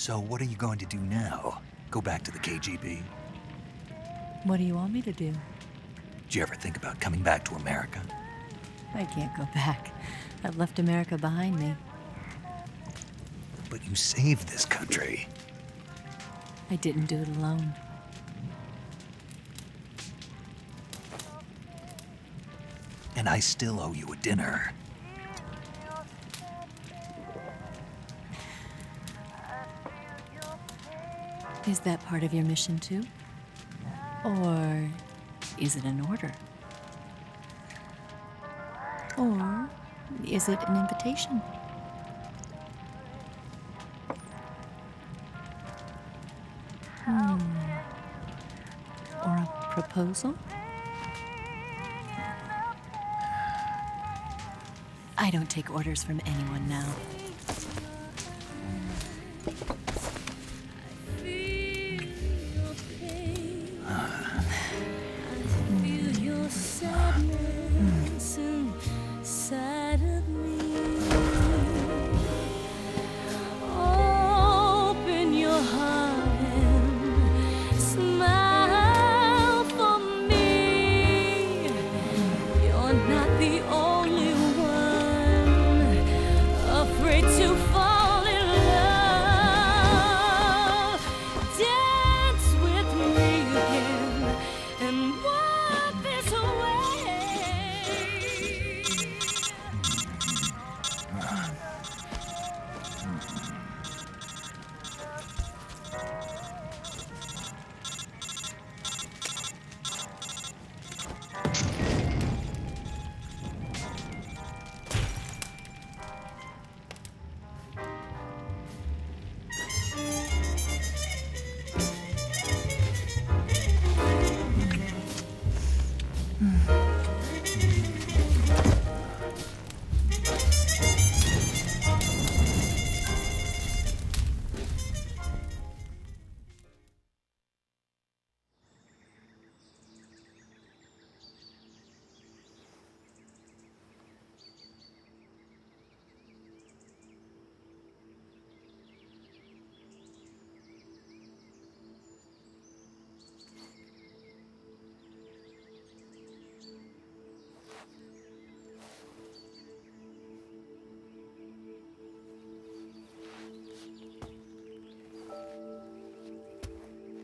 So what are you going to do now? Go back to the KGB? What do you want me to do? Did you ever think about coming back to America? I can't go back. I've left America behind me. But you saved this country. I didn't do it alone. And I still owe you a dinner. Is that part of your mission too? Or is it an order? Or is it an invitation? Or a proposal? I don't take orders from anyone now.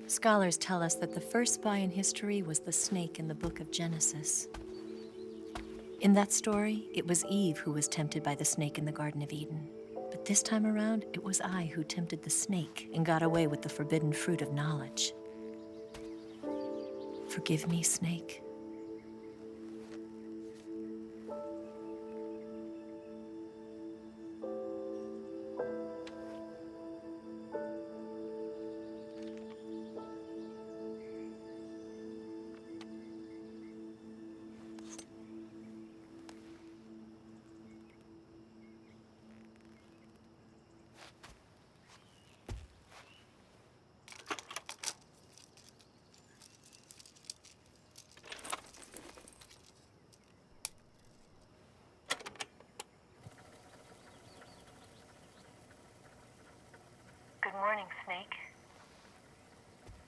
Scholars tell us that the first spy in history was the snake in the book of Genesis. In that story, it was Eve who was tempted by the snake in the Garden of Eden. But this time around, it was I who tempted the snake and got away with the forbidden fruit of knowledge. Forgive me, snake. Good morning, Snake.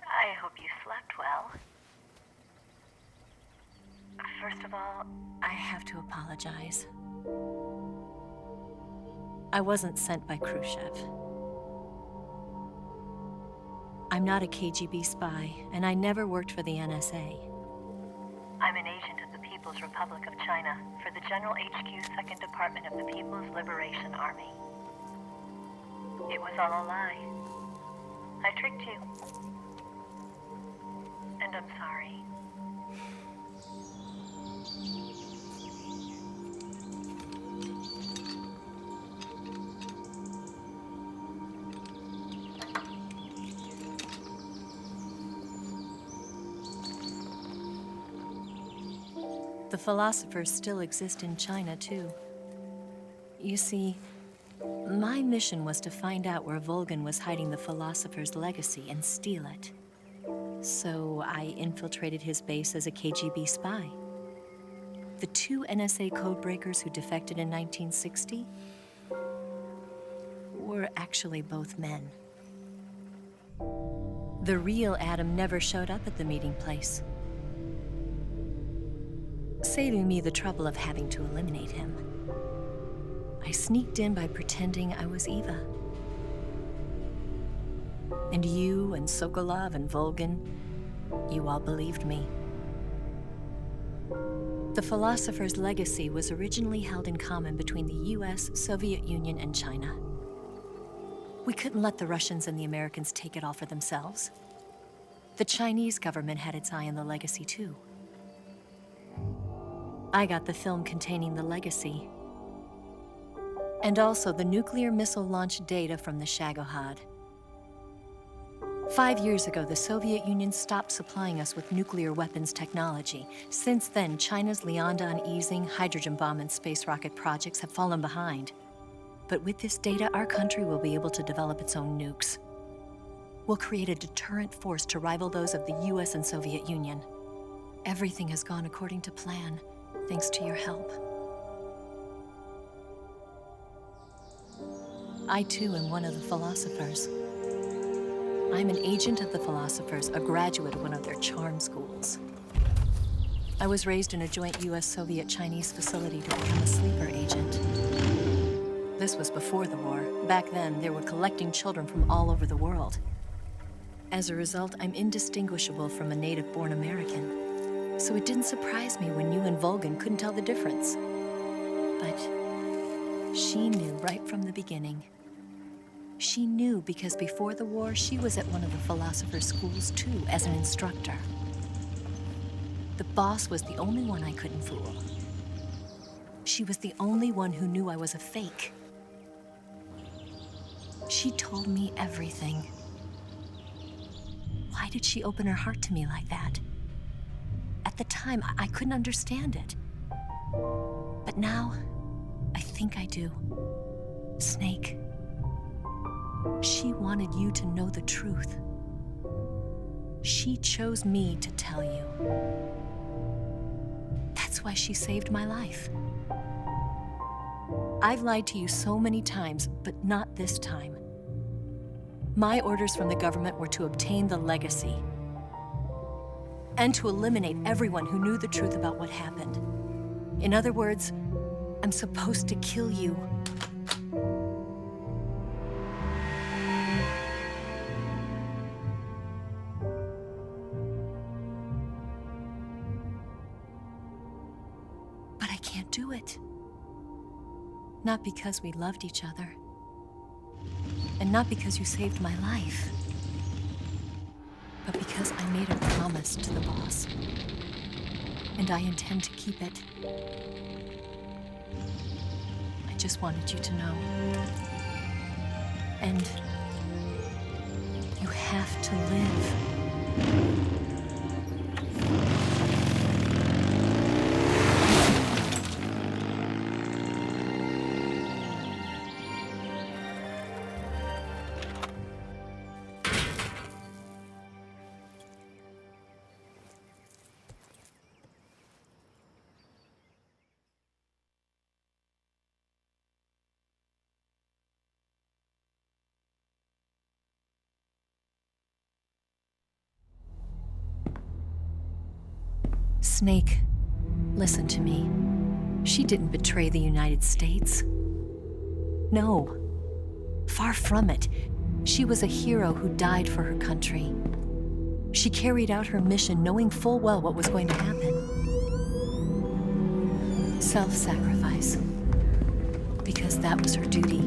I hope you slept well. First of all, I have to apologize. I wasn't sent by Khrushchev. I'm not a KGB spy, and I never worked for the NSA. I'm an agent of the People's Republic of China for the General HQ 2nd Department of the People's Liberation Army. It was all a lie. I tricked you. And I'm sorry. The philosophers still exist in China, too. You see, my mission was to find out where Volgan was hiding the philosopher's legacy and steal it. So I infiltrated his base as a KGB spy. The two NSA codebreakers who defected in 1960 were actually both men. The real Adam never showed up at the meeting place, saving me the trouble of having to eliminate him. I sneaked in by pretending I was Eva. And you and Sokolov and Volgan, you all believed me. The philosopher's legacy was originally held in common between the US, Soviet Union, and China. We couldn't let the Russians and the Americans take it all for themselves. The Chinese government had its eye on the legacy too. I got the film containing the legacy, and also the nuclear missile launch data from the Shagohod. 5 years ago, the Soviet Union stopped supplying us with nuclear weapons technology. Since then, China's Liaodong easing, hydrogen bomb, and space rocket projects have fallen behind. But with this data, our country will be able to develop its own nukes. We'll create a deterrent force to rival those of the US and Soviet Union. Everything has gone according to plan, thanks to your help. I too am one of the philosophers. I'm an agent of the philosophers, a graduate of one of their charm schools. I was raised in a joint US-Soviet-Chinese facility to become a sleeper agent. This was before the war. Back then, they were collecting children from all over the world. As a result, I'm indistinguishable from a native-born American. So it didn't surprise me when you and Volgan couldn't tell the difference. But she knew right from the beginning. She knew because before the war, she was at one of the philosopher's schools too, as an instructor. The boss was the only one I couldn't fool. She was the only one who knew I was a fake. She told me everything. Why did she open her heart to me like that? At the time, I couldn't understand it. But now, I think I do. Snake. She wanted you to know the truth. She chose me to tell you. That's why she saved my life. I've lied to you so many times, but not this time. My orders from the government were to obtain the legacy and to eliminate everyone who knew the truth about what happened. In other words, I'm supposed to kill you. But I can't do it. Not because we loved each other. And not because you saved my life. But because I made a promise to the boss. And I intend to keep it. I just wanted you to know. And you have to live. Snake, listen to me. She didn't betray the United States. No, far from it. She was a hero who died for her country. She carried out her mission knowing full well what was going to happen. Self-sacrifice, because that was her duty.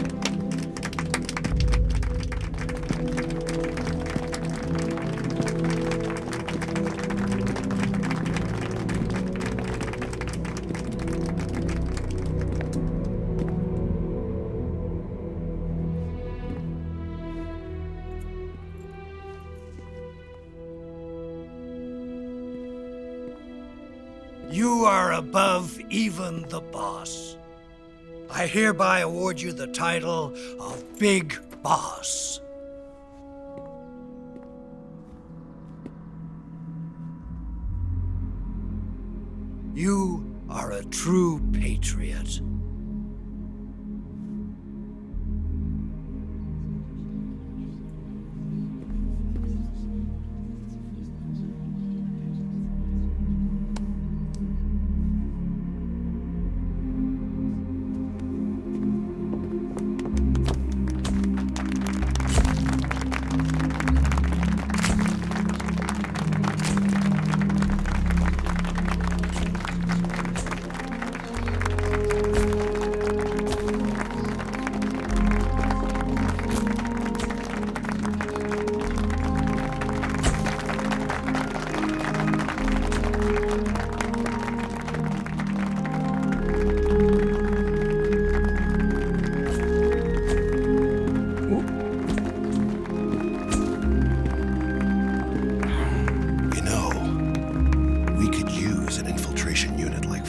You are above even the boss. I hereby award you the title of Big Boss. You are a true patriot.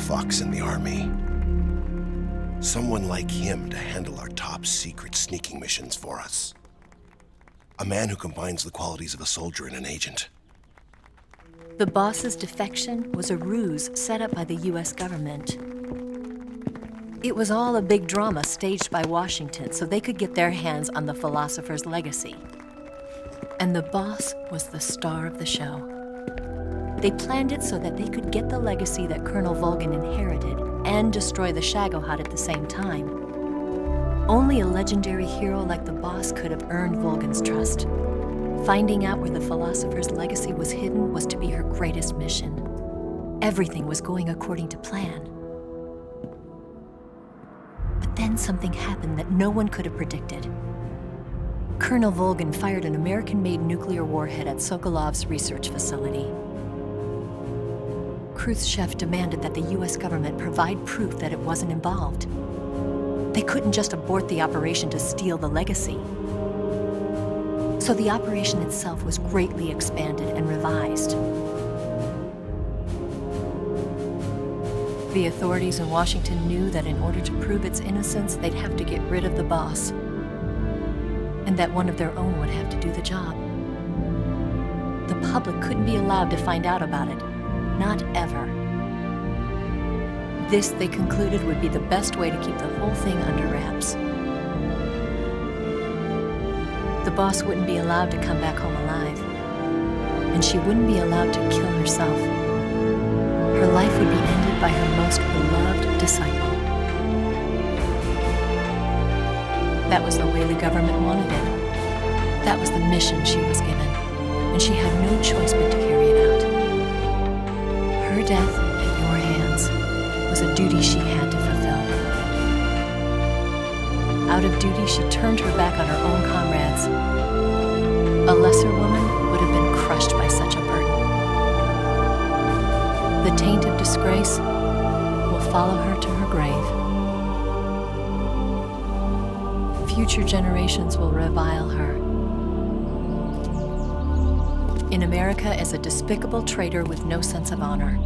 fucks in the army. Someone like him to handle our top secret sneaking missions for us. A man who combines the qualities of a soldier and an agent. The boss's defection was a ruse set up by the US government. It was all a big drama staged by Washington so they could get their hands on the philosopher's legacy. And the boss was the star of the show. They planned it so that they could get the legacy that Colonel Volgin inherited and destroy the Shagohod at the same time. Only a legendary hero like the boss could have earned Volgin's trust. Finding out where the philosopher's legacy was hidden was to be her greatest mission. Everything was going according to plan. But then something happened that no one could have predicted. Colonel Volgin fired an American-made nuclear warhead at Sokolov's research facility. Khrushchev demanded that the US government provide proof that it wasn't involved. They couldn't just abort the operation to steal the legacy. So the operation itself was greatly expanded and revised. The authorities in Washington knew that in order to prove its innocence, they'd have to get rid of the boss, and that one of their own would have to do the job. The public couldn't be allowed to find out about it, not ever. This, they concluded, would be the best way to keep the whole thing under wraps. The boss wouldn't be allowed to come back home alive, and she wouldn't be allowed to kill herself. Her life would be ended by her most beloved disciple. That was the way the government wanted it. That was the mission she was given, and she had no choice but to carry it out. Her death at your hands was a duty she had to fulfill. Out of duty, she turned her back on her own comrades. A lesser woman would have been crushed by such a burden. The taint of disgrace will follow her to her grave. Future generations will revile her. In America as a despicable traitor with no sense of honor.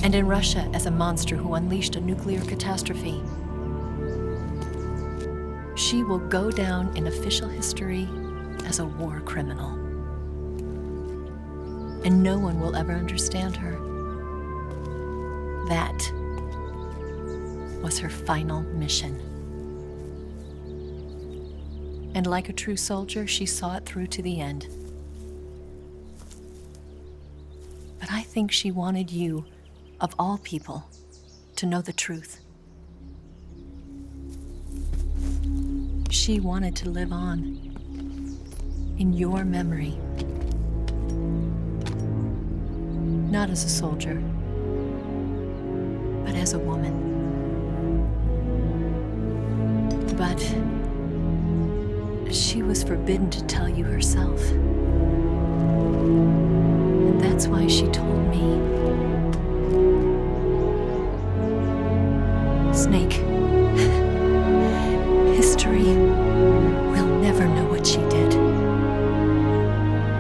And in Russia as a monster who unleashed a nuclear catastrophe. She will go down in official history as a war criminal. And no one will ever understand her. That was her final mission. And like a true soldier, she saw it through to the end. But I think she wanted you, of all people, to know the truth. She wanted to live on in your memory. Not as a soldier, but as a woman. But she was forbidden to tell you herself. And that's why she told me. Snake, history will never know what she did.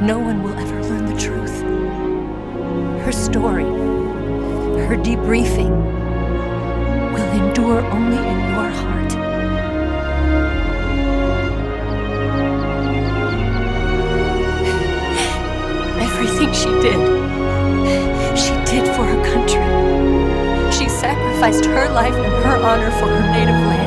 No one will ever learn the truth. Her story, her debriefing, will endure only in your heart. Everything she did for her country. She sacrificed her life and her honor for her native land.